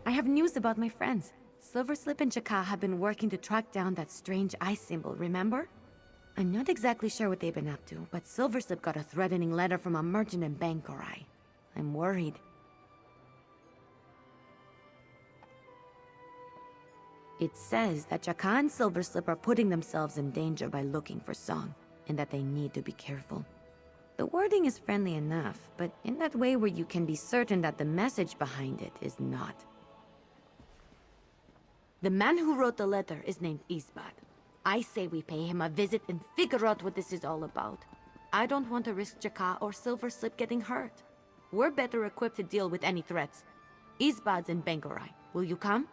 I have news about my friends. Silverslip and Chaka have been working to track down that strange eye symbol, remember? I'm not exactly sure what they've been up to, but Silverslip got a threatening letter from a merchant in Bangkorai. I'm worried. It says that Chaka and Silverslip are putting themselves in danger by looking for Song, and that they need to be careful. The wording is friendly enough, but in that way where you can be certain that the message behind it is not. The man who wrote the letter is named Isbad. I say we pay him a visit and figure out what this is all about. I don't want to risk Chaka or Silverslip getting hurt. We're better equipped to deal with any threats. Isbad's in Bangkorai. Will you come?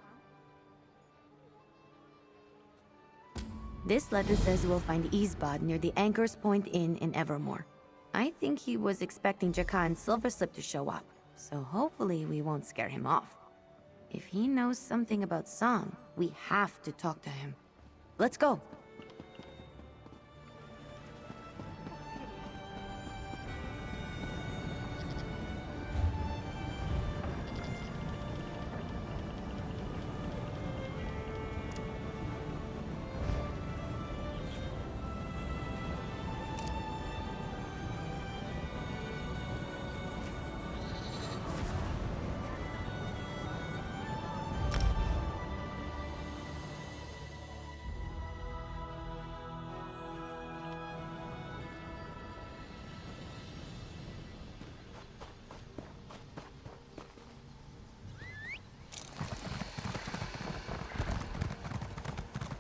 This letter says we'll find Isbad near the Anchor's Point Inn in Evermore. I think he was expecting Chaka and Silverslip to show up, so hopefully we won't scare him off. If he knows something about Song, we have to talk to him. Let's go.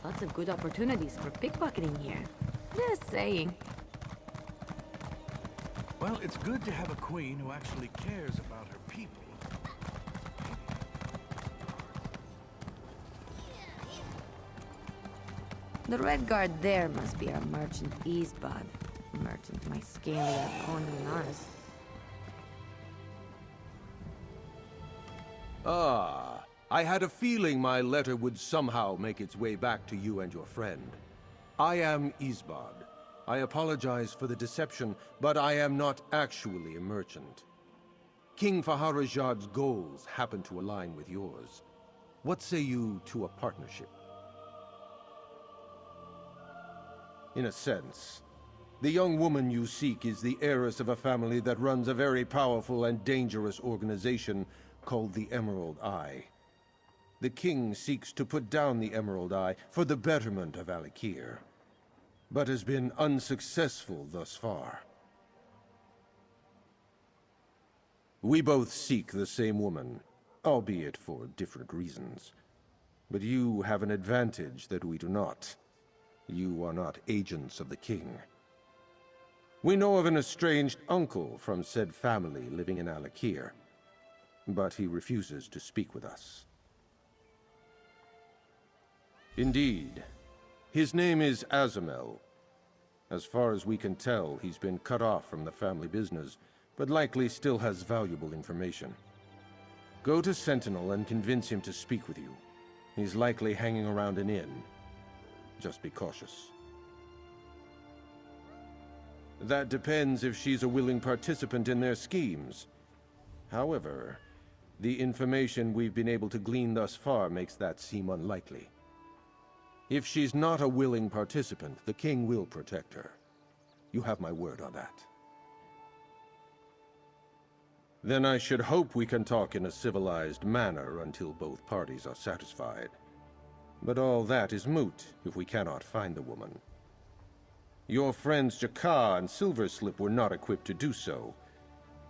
Lots of good opportunities for pickpocketing here. Just saying. Well, it's good to have a queen who actually cares about her people. The red guard there must be our merchant Isbad. Merchant my scaly Onunas. Ah, I had a feeling my letter would somehow make its way back to you and your friend. I am Isbad. I apologize for the deception, but I am not actually a merchant. King Faharajad's goals happen to align with yours. What say you to a partnership? In a sense, the young woman you seek is the heiress of a family that runs a very powerful and dangerous organization called the Emerald Eye. The king seeks to put down the Emerald Eye for the betterment of Alikir, but has been unsuccessful thus far. We both seek the same woman, albeit for different reasons. But you have an advantage that we do not. You are not agents of the king. We know of an estranged uncle from said family living in Alikir, but he refuses to speak with us. Indeed. His name is Azamel. As far as we can tell, he's been cut off from the family business, but likely still has valuable information. Go to Sentinel and convince him to speak with you. He's likely hanging around an inn. Just be cautious. That depends if she's a willing participant in their schemes. However, the information we've been able to glean thus far makes that seem unlikely. If she's not a willing participant, the king will protect her. You have my word on that. Then I should hope we can talk in a civilized manner until both parties are satisfied. But all that is moot if we cannot find the woman. Your friends Chaka and Silverslip were not equipped to do so.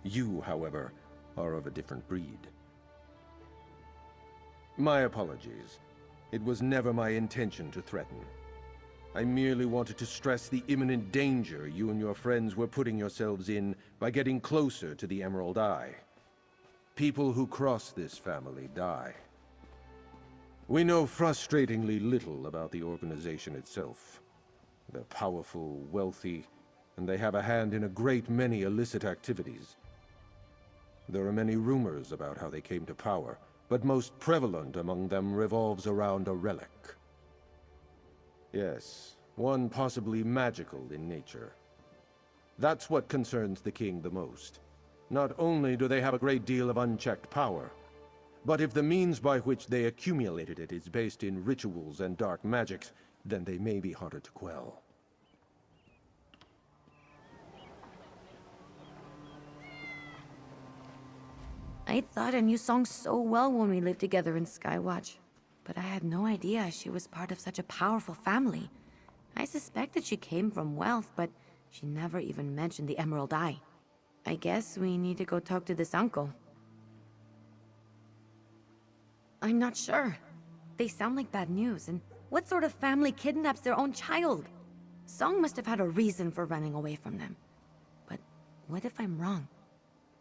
You, however, are of a different breed. My apologies. It was never my intention to threaten. I merely wanted to stress the imminent danger you and your friends were putting yourselves in by getting closer to the Emerald Eye. People who cross this family die. We know frustratingly little about the organization itself. They're powerful, wealthy, and they have a hand in a great many illicit activities. There are many rumors about how they came to power, but most prevalent among them revolves around a relic. Yes, one possibly magical in nature. That's what concerns the king the most. Not only do they have a great deal of unchecked power, But if the means by which they accumulated it is based in rituals and dark magics, then they may be harder to quell. I thought I knew Song so well when we lived together in Skywatch, but I had no idea she was part of such a powerful family. I suspected she came from wealth, but she never even mentioned the Emerald Eye. I guess we need to go talk to this uncle. I'm not sure. They sound like bad news, and what sort of family kidnaps their own child? Song must have had a reason for running away from them. But what if I'm wrong?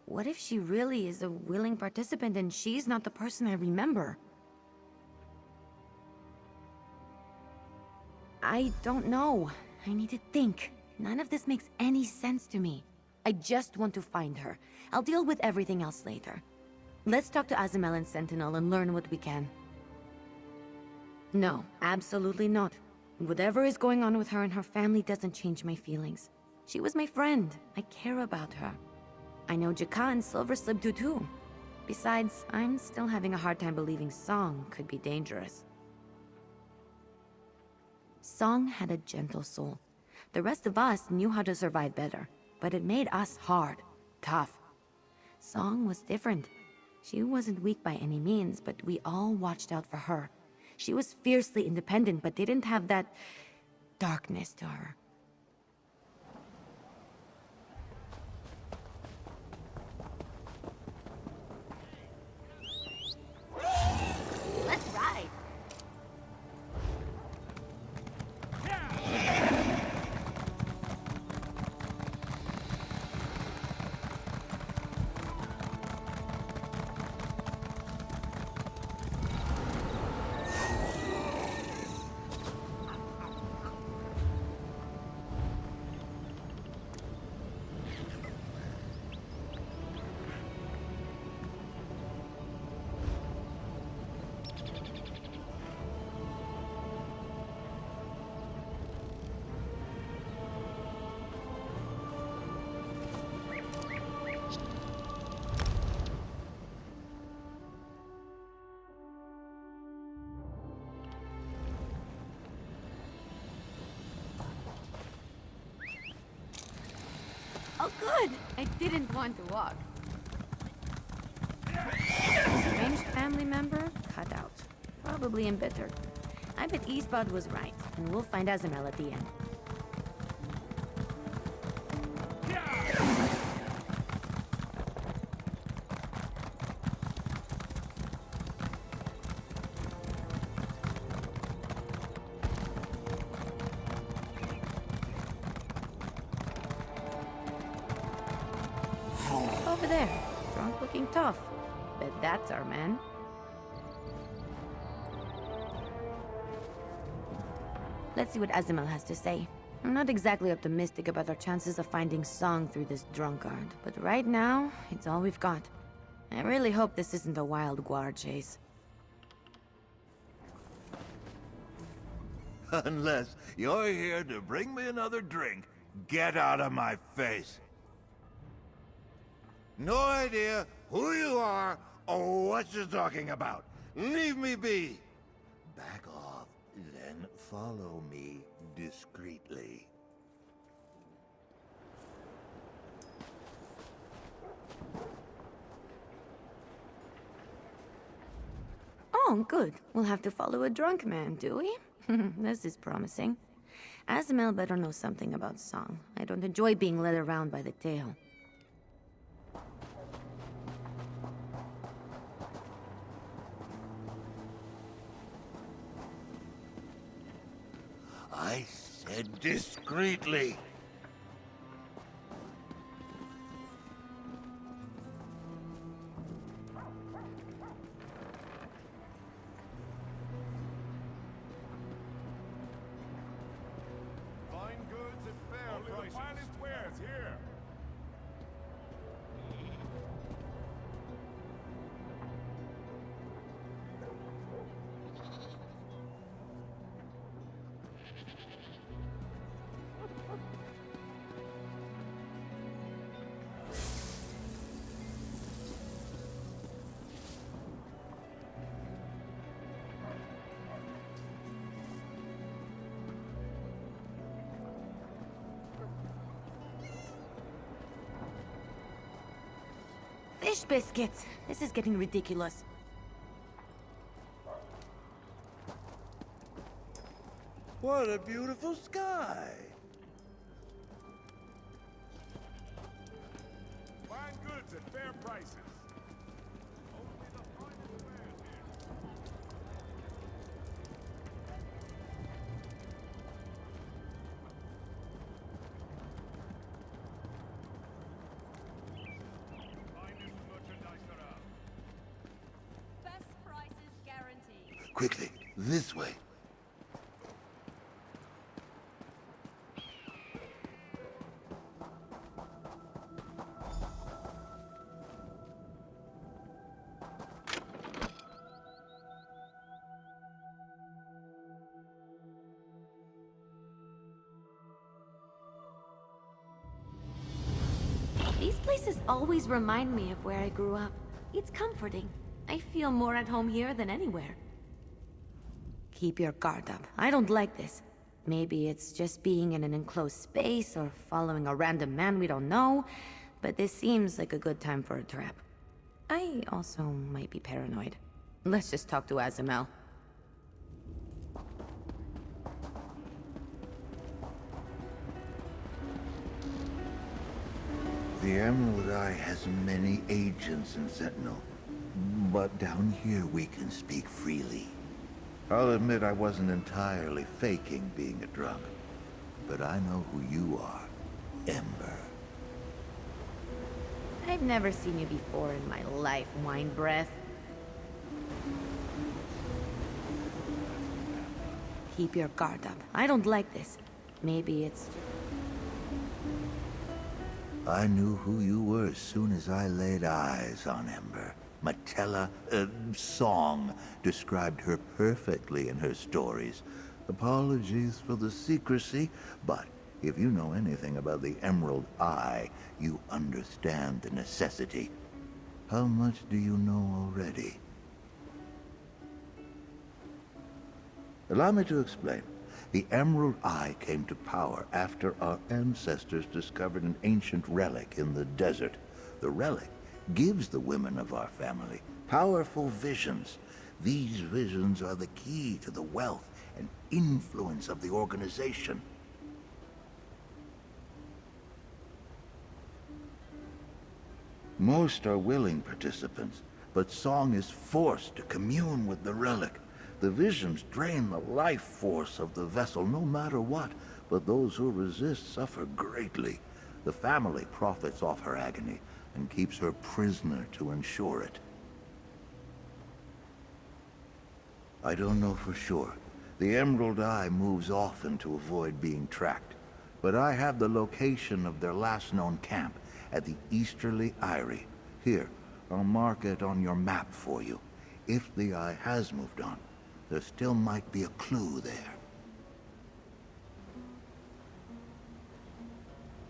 What if she really is a willing participant and she's not the person I remember? I don't know. I need to think. None of this makes any sense to me. I just want to find her. I'll deal with everything else later. Let's talk to Azamel and Sentinel and learn what we can. No, absolutely not. Whatever is going on with her and her family doesn't change my feelings. She was my friend. I care about her. I know Jaka and Silverslip do too. Besides, I'm still having a hard time believing Song could be dangerous. Song had a gentle soul. The rest of us knew how to survive better, but it made us hard, tough. Song was different. She wasn't weak by any means, but we all watched out for her. She was fiercely independent, but didn't have that darkness to her. Let's ride. Oh, good! I didn't want to walk. Strange family member? Cut out. Probably embittered. I bet Eastbud was right, and we'll find Azamel at the end. Over there, drunk looking tough. Bet that's our man. Let's see what Azamel has to say. I'm not exactly optimistic about our chances of finding Song through this drunkard, but right now, it's all we've got. I really hope this isn't a wild guard chase. Unless you're here to bring me another drink, get out of my face. No idea who you are or what you're talking about. Leave me be. Back off, then follow me discreetly. Oh, good. We'll have to follow a drunk man, do we? This is promising. Azamel better know something about Song. I don't enjoy being led around by the tail. I said discreetly. Fine goods at fair prices. The finest wares here. Fish biscuits! This is getting ridiculous. What a beautiful sky! Fine goods at fair prices. Only the finest wares here. Finest merchandise around. Best prices guaranteed. Quickly, this way. These places always remind me of where I grew up. It's comforting. I feel more at home here than anywhere. Keep your guard up. I don't like this. Maybe it's just being in an enclosed space or following a random man we don't know, but this seems like a good time for a trap. I also might be paranoid. Let's just talk to Azamel. The Emerald Eye has many agents in Sentinel, but down here we can speak freely. I'll admit I wasn't entirely faking being a drunk, but I know who you are, Ember. I've never seen you before in my life, wine breath. Keep your guard up. I don't like this. Maybe it's... I knew who you were as soon as I laid eyes on Ember. Matella, Song described her perfectly in her stories. Apologies for the secrecy, but if you know anything about the Emerald Eye, you understand the necessity. How much do you know already? Allow me to explain. The Emerald Eye came to power after our ancestors discovered an ancient relic in the desert. The relic gives the women of our family powerful visions. These visions are the key to the wealth and influence of the organization. Most are willing participants, but Song is forced to commune with the relic. The visions drain the life force of the vessel no matter what, but those who resist suffer greatly. The family profits off her agony and keeps her prisoner to ensure it. I don't know for sure. The Emerald Eye moves often to avoid being tracked, but I have the location of their last known camp at the Easterly Eyrie. Here, I'll mark it on your map for you. If the Eye has moved on, there still might be a clue there.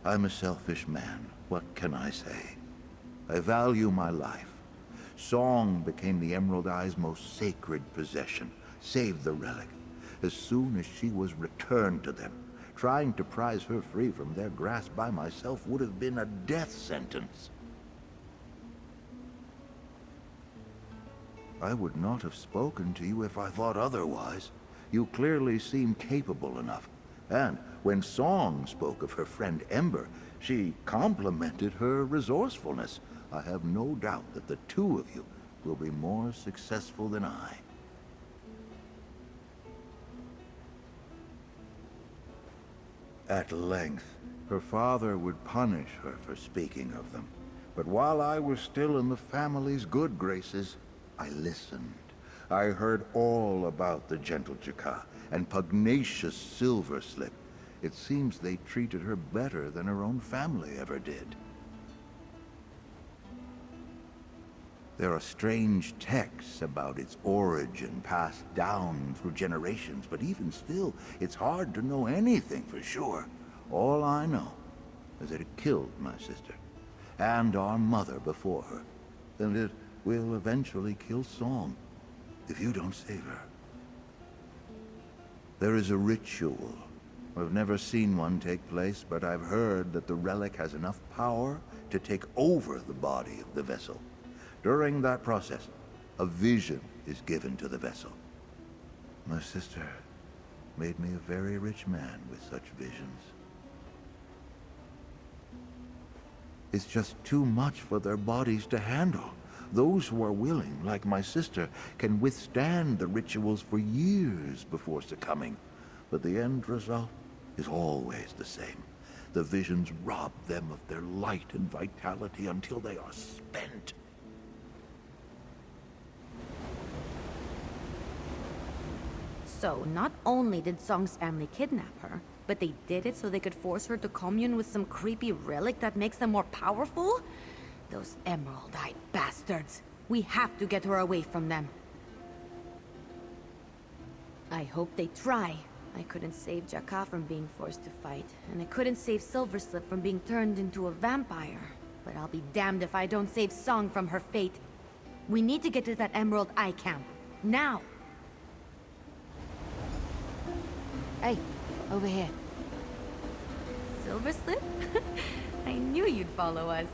I'm a selfish man. What can I say? I value my life. Song became the Emerald Eye's most sacred possession. Saved the relic. As soon as she was returned to them, trying to prize her free from their grasp by myself would have been a death sentence. I would not have spoken to you if I thought otherwise. You clearly seem capable enough. And when Song spoke of her friend Ember, she complimented her resourcefulness. I have no doubt that the two of you will be more successful than I. At length, her father would punish her for speaking of them. But while I was still in the family's good graces, I listened. I heard all about the gentle Jaka and pugnacious Silverslip. It seems they treated her better than her own family ever did. There are strange texts about its origin passed down through generations, but even still, it's hard to know anything for sure. All I know is that it killed my sister, and our mother before her, and it will eventually kill Song, if you don't save her. There is a ritual. I've never seen one take place, but I've heard that the relic has enough power to take over the body of the vessel. During that process, a vision is given to the vessel. My sister made me a very rich man with such visions. It's just too much for their bodies to handle. Those who are willing, like my sister, can withstand the rituals for years before succumbing. But the end result is always the same. The visions rob them of their light and vitality until they are spent. So, not only did Song's family kidnap her, but they did it so they could force her to commune with some creepy relic that makes them more powerful? Those emerald-eyed bastards. We have to get her away from them. I hope they try. I couldn't save Jaka from being forced to fight, and I couldn't save Silverslip from being turned into a vampire. But I'll be damned if I don't save Song from her fate. We need to get to that Emerald Eye camp. Now! Hey, over here. Silverslip? I knew you'd follow us.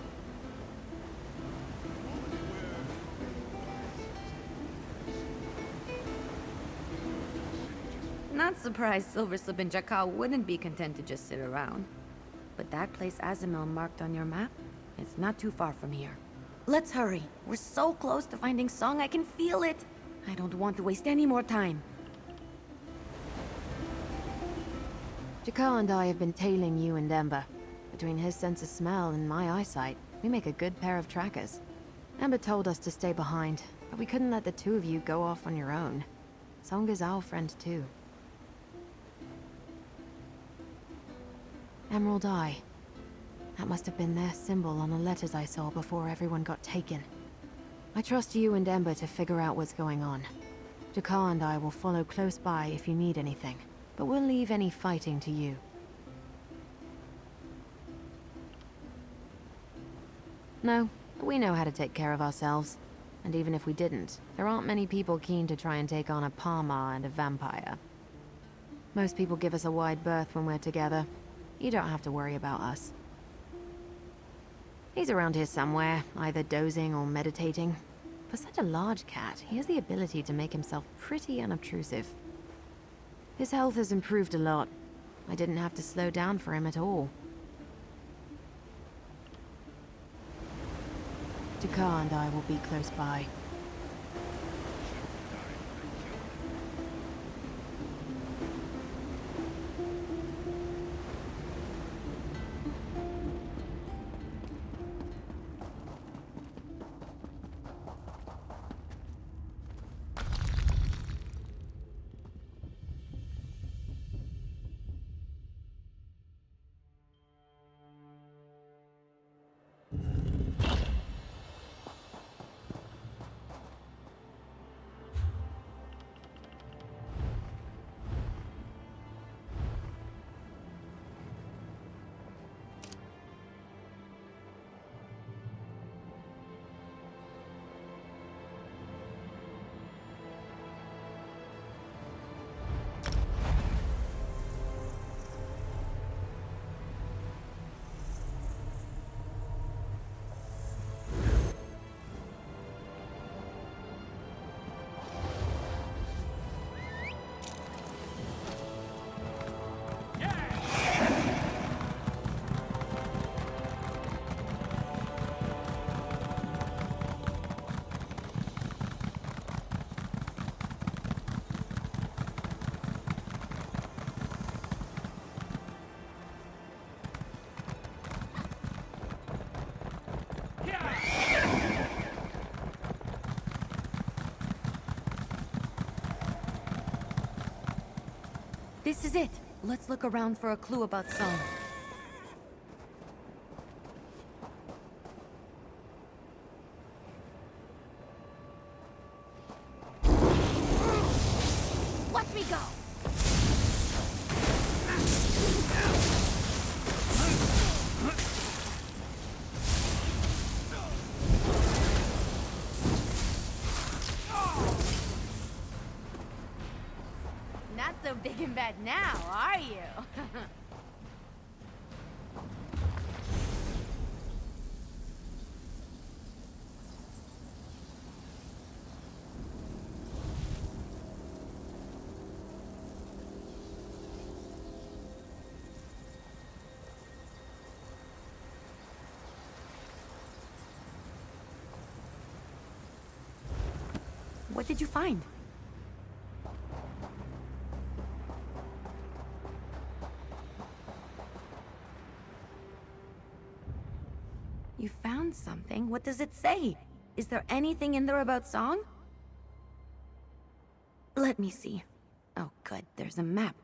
Not surprised Silverslip and Jaka wouldn't be content to just sit around. But that place Azamel marked on your map, it's not too far from here. Let's hurry. We're so close to finding Song, I can feel it. I don't want to waste any more time. Jaka and I have been tailing you and Ember. Between his sense of smell and my eyesight, we make a good pair of trackers. Ember told us to stay behind, but we couldn't let the two of you go off on your own. Song is our friend too. Emerald Eye. That must have been their symbol on the letters I saw before everyone got taken. I trust you and Ember to figure out what's going on. Jaka and I will follow close by if you need anything, but we'll leave any fighting to you. No, we know how to take care of ourselves. And even if we didn't, there aren't many people keen to try and take on a Parma and a vampire. Most people give us a wide berth when we're together. You don't have to worry about us. He's around here somewhere, either dozing or meditating. For such a large cat, he has the ability to make himself pretty unobtrusive. His health has improved a lot. I didn't have to slow down for him at all. Jaka and I will be close by. This is it. Let's look around for a clue about Song. Watch me go! Not so big and bad now, are you? What did you find? You found something? What does it say? Is there anything in there about song? Let me see. Oh, good, there's a map.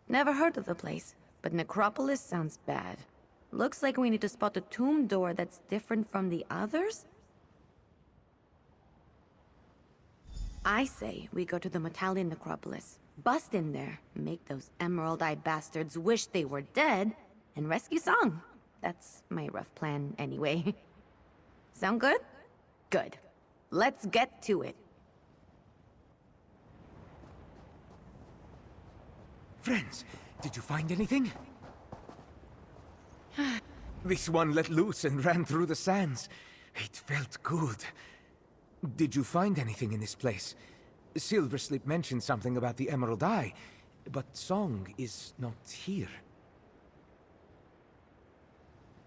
Never heard of the place, but Necropolis sounds bad. Looks like we need to spot a tomb door that's different from the others? I say we go to the Metalian Necropolis, bust in there, make those Emerald Eye bastards wish they were dead, and rescue Song. That's my rough plan anyway. Sound good? Good. Let's get to it. Friends, did you find anything? This one let loose and ran through the sands. It felt good. Did you find anything in this place? Silverslip mentioned something about the Emerald Eye, but Song is not here.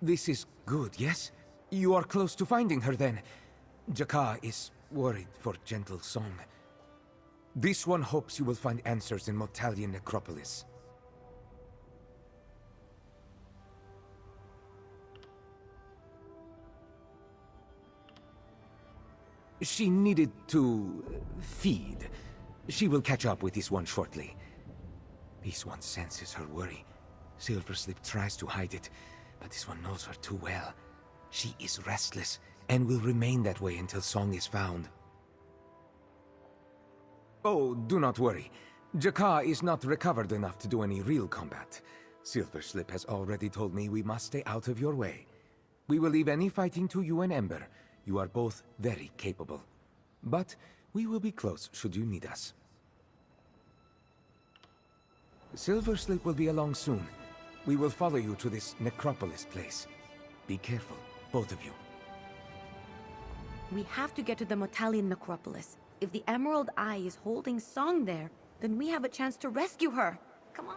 This is good, yes? You are close to finding her then. Jakar is worried for gentle Song. This one hopes you will find answers in Metalian Necropolis. She needed to feed. She will catch up with this one shortly. This one senses her worry. Silverslip tries to hide it, but this one knows her too well. She is restless, and will remain that way until Song is found. Oh, do not worry. Jakar is not recovered enough to do any real combat. Silverslip has already told me we must stay out of your way. We will leave any fighting to you and Ember. You are both very capable. But we will be close should you need us. Silverslip will be along soon. We will follow you to this Necropolis place. Be careful, both of you. We have to get to the Metalian Necropolis. If the Emerald Eye is holding Song there, then we have a chance to rescue her. Come on.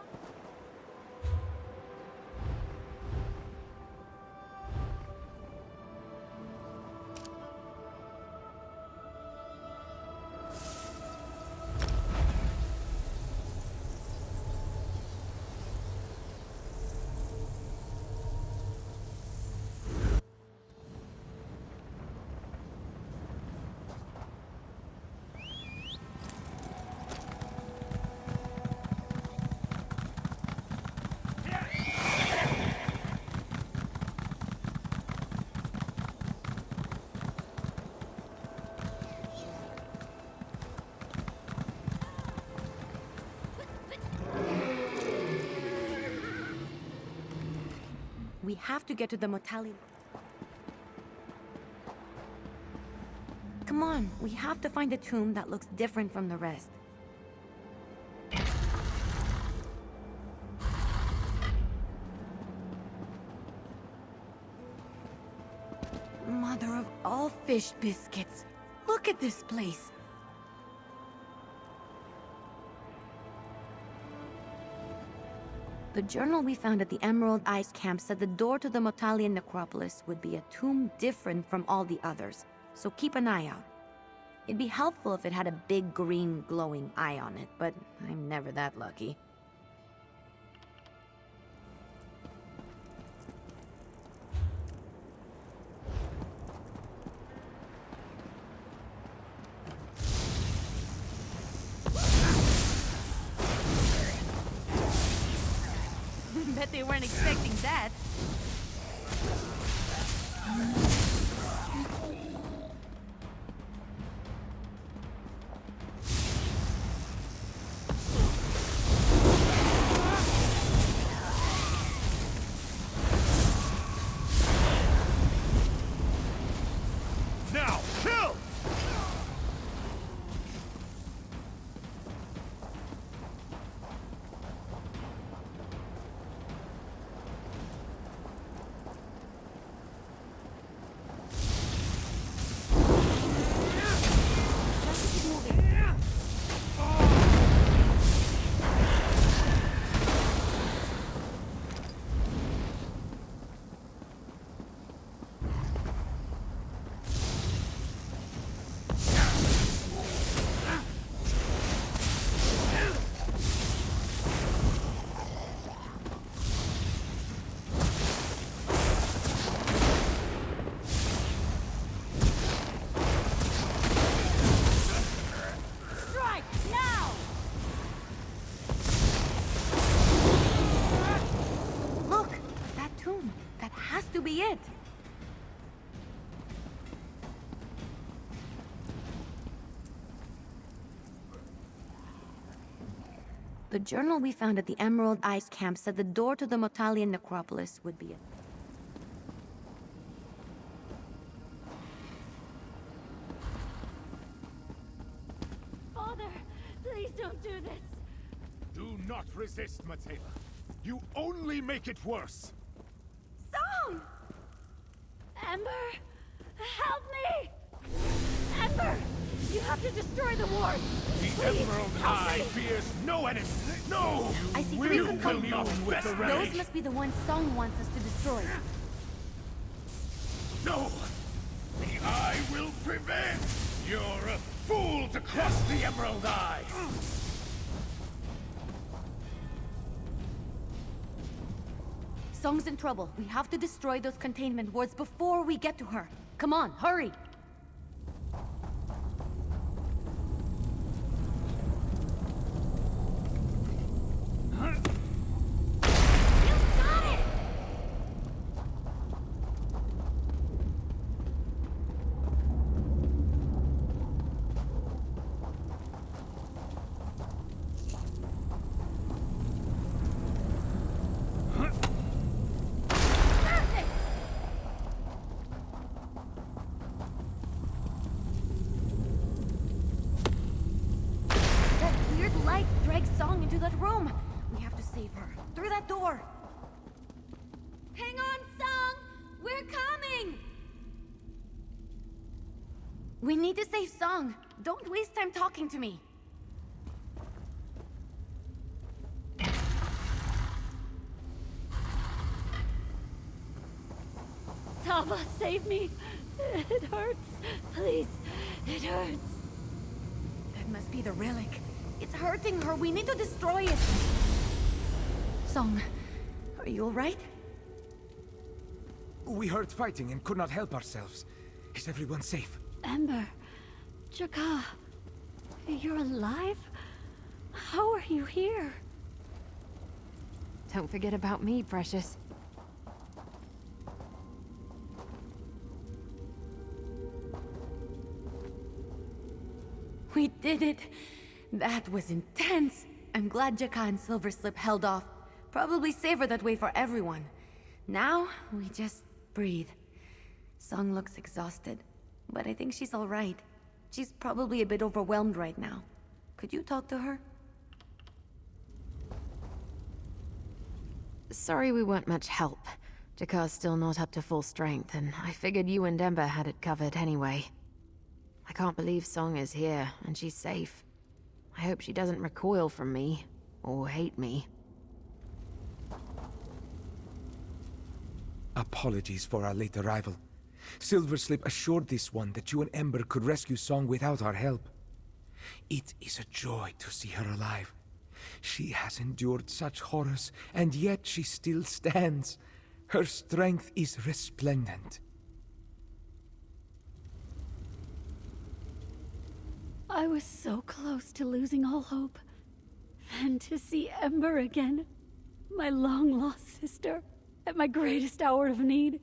We have to get to the Metalian. Come on, we have to find a tomb that looks different from the rest. Mother of all fish biscuits. Look at this place. The journal we found at the Emerald Eyes camp said the door to the Metalian Necropolis would be a tomb different from all the others, so keep an eye out. It'd be helpful if it had a big green glowing eye on it, but I'm never that lucky. Bet they weren't expecting that. Now, kill! The journal we found at the Emerald Ice Camp said the door to the Motalian necropolis would be Father, please don't do this. Do not resist, Matela. You only make it worse. Song! Ember, help me! Ember, you have to destroy the wards. The Please, Emerald help Eye me. fears no enemy. No! I see You three will components. not with the Those relic. must be the ones Song wants us to destroy. No! The Eye will prevail! You're a fool to cross the Emerald Eye! Song's in trouble. We have to destroy those containment wards before we get to her. Come on, hurry! You got it! Perfect! That weird light drags Song into that room. We have to save her. Through that door. Hang on, Song! We're coming! We need to save Song. Don't waste time talking to me. Tava, save me! It hurts. Please, it hurts. That must be the relic. It's hurting her. We need to destroy it. Song, are you alright? We heard fighting and could not help ourselves. Is everyone safe? Ember, Jaka, you're alive? How are you here? Don't forget about me, precious. We did it! That was intense! I'm glad Jaka and Silverslip held off. Probably safer that way for everyone. Now, we just breathe. Song looks exhausted, but I think she's alright. She's probably a bit overwhelmed right now. Could you talk to her? Sorry we weren't much help. Jakar's still not up to full strength, and I figured you and Ember had it covered anyway. I can't believe Song is here, and she's safe. I hope she doesn't recoil from me, or hate me. Apologies for our late arrival. Silverslip assured this one that you and Ember could rescue Song without our help. It is a joy to see her alive. She has endured such horrors, and yet she still stands. Her strength is resplendent. I was so close to losing all hope. Then to see Ember again, my long-lost sister, at my greatest hour of need,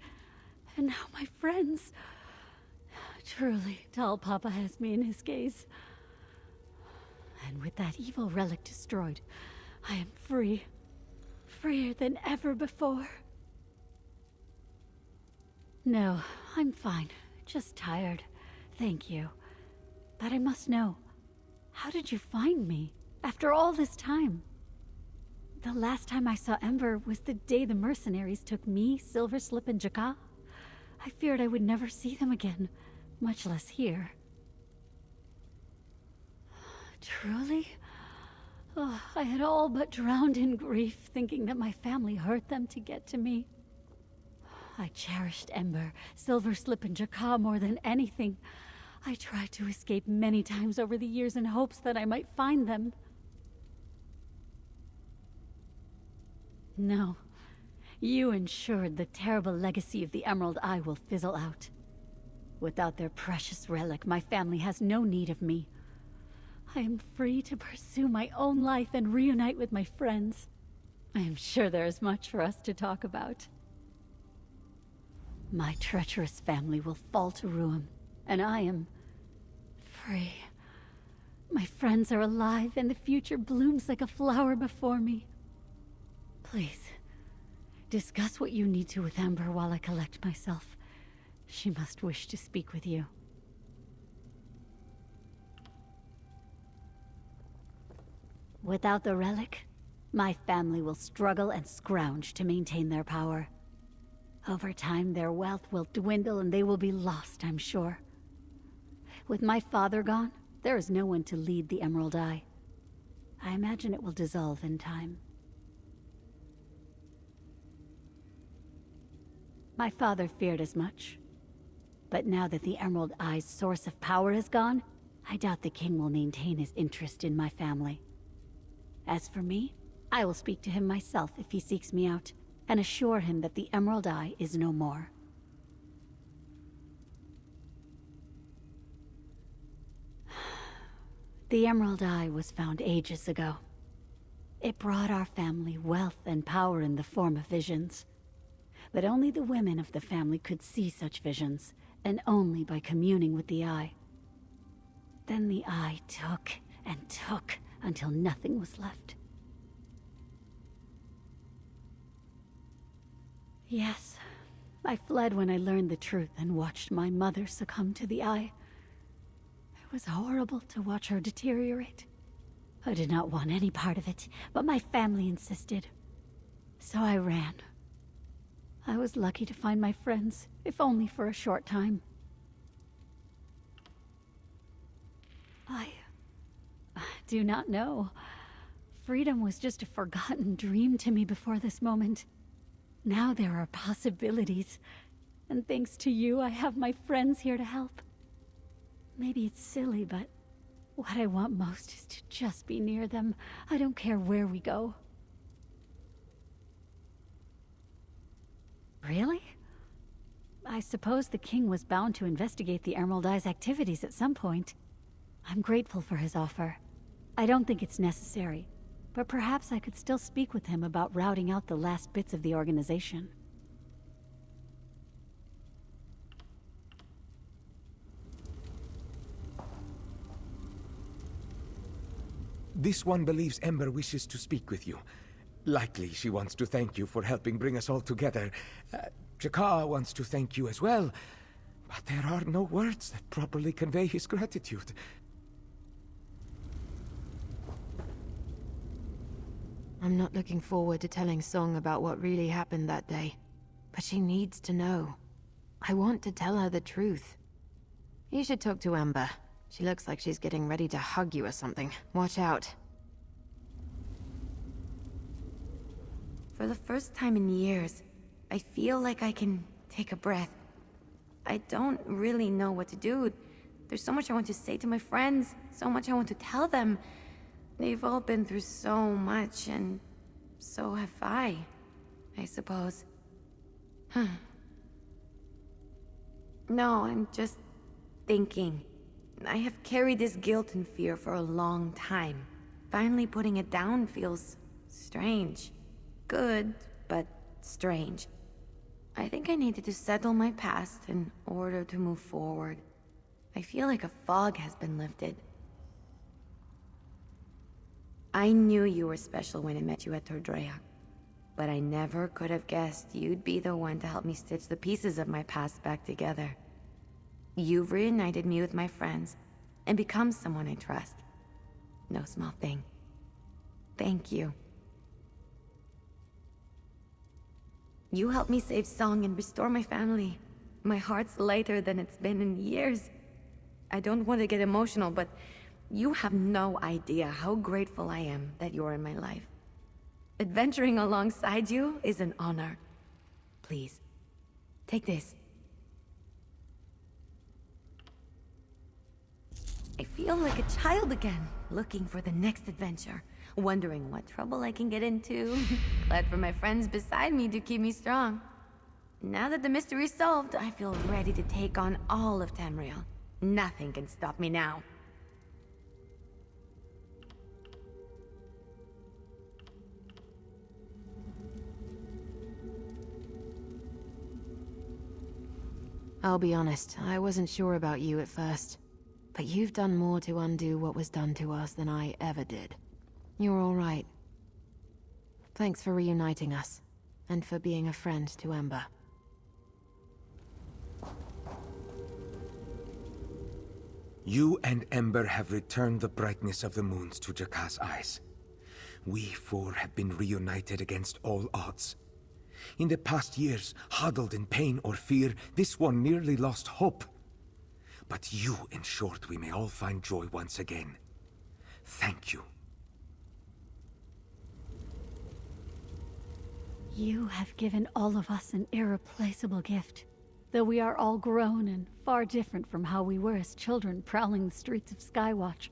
and now my friends. Truly, Tall Papa has me in his gaze. And with that evil relic destroyed, I am free. Freer than ever before. No, I'm fine. Just tired. Thank you. But I must know, how did you find me, after all this time? The last time I saw Ember was the day the mercenaries took me, Silverslip, and Jaka. I feared I would never see them again, much less here. Truly? Oh, I had all but drowned in grief, thinking that my family hurt them to get to me. I cherished Ember, Silverslip, and Jaka more than anything. I tried to escape many times over the years in hopes that I might find them. No. You ensured the terrible legacy of the Emerald Eye will fizzle out. Without their precious relic, my family has no need of me. I am free to pursue my own life and reunite with my friends. I am sure there is much for us to talk about. My treacherous family will fall to ruin, and I am free. My friends are alive, and the future blooms like a flower before me. Please, discuss what you need to with Ember while I collect myself. She must wish to speak with you. Without the relic, my family will struggle and scrounge to maintain their power. Over time, their wealth will dwindle and they will be lost, I'm sure. With my father gone, there is no one to lead the Emerald Eye. I imagine it will dissolve in time. My father feared as much. But now that the Emerald Eye's source of power is gone, I doubt the king will maintain his interest in my family. As for me, I will speak to him myself if he seeks me out, and assure him that the Emerald Eye is no more. The Emerald Eye was found ages ago. It brought our family wealth and power in the form of visions. But only the women of the family could see such visions, and only by communing with the Eye. Then the Eye took and took until nothing was left. Yes, I fled when I learned the truth and watched my mother succumb to the Eye. It was horrible to watch her deteriorate. I did not want any part of it, but my family insisted. So I ran. I was lucky to find my friends, if only for a short time. I do not know. Freedom was just a forgotten dream to me before this moment. Now there are possibilities, and thanks to you, I have my friends here to help. Maybe it's silly, but what I want most is to just be near them. I don't care where we go. Really? I suppose the king was bound to investigate the Emerald Eye's activities at some point. I'm grateful for his offer. I don't think it's necessary, but perhaps I could still speak with him about routing out the last bits of the organization. This one believes Ember wishes to speak with you. Likely she wants to thank you for helping bring us all together. Jakar wants to thank you as well, but there are no words that properly convey his gratitude. I'm not looking forward to telling Song about what really happened that day. But she needs to know. I want to tell her the truth. You should talk to Ember. She looks like she's getting ready to hug you or something. Watch out. For the first time in years, I feel like I can take a breath. I don't really know what to do. There's so much I want to say to my friends, so much I want to tell them. They've all been through so much, and so have I suppose. No, I'm just thinking. I have carried this guilt and fear for a long time. Finally putting it down feels strange. Good, but strange. I think I needed to settle my past in order to move forward. I feel like a fog has been lifted. I knew you were special when I met you at Tordrea, but I never could have guessed you'd be the one to help me stitch the pieces of my past back together. You've reunited me with my friends, and become someone I trust. No small thing. Thank you. You helped me save Song and restore my family. My heart's lighter than it's been in years. I don't want to get emotional, but you have no idea how grateful I am that you're in my life. Adventuring alongside you is an honor. Please, take this. I feel like a child again, looking for the next adventure, wondering what trouble I can get into. Glad for my friends beside me to keep me strong. Now that the mystery's solved, I feel ready to take on all of Tamriel. Nothing can stop me now. I'll be honest, I wasn't sure about you at first. But you've done more to undo what was done to us than I ever did. You're all right. Thanks for reuniting us, and for being a friend to Ember. You and Ember have returned the brightness of the moons to Jakkar's eyes. We four have been reunited against all odds. In the past years, huddled in pain or fear, this one nearly lost hope. But you ensured we may all find joy once again. Thank you. You have given all of us an irreplaceable gift. Though we are all grown and far different from how we were as children prowling the streets of Skywatch,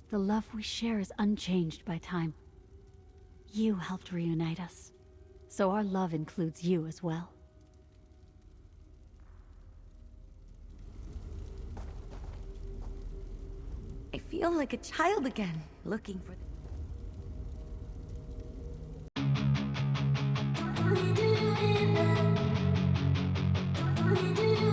the love we share is unchanged by time. You helped reunite us, so our love includes you as well. I feel like a child again, looking for the... Do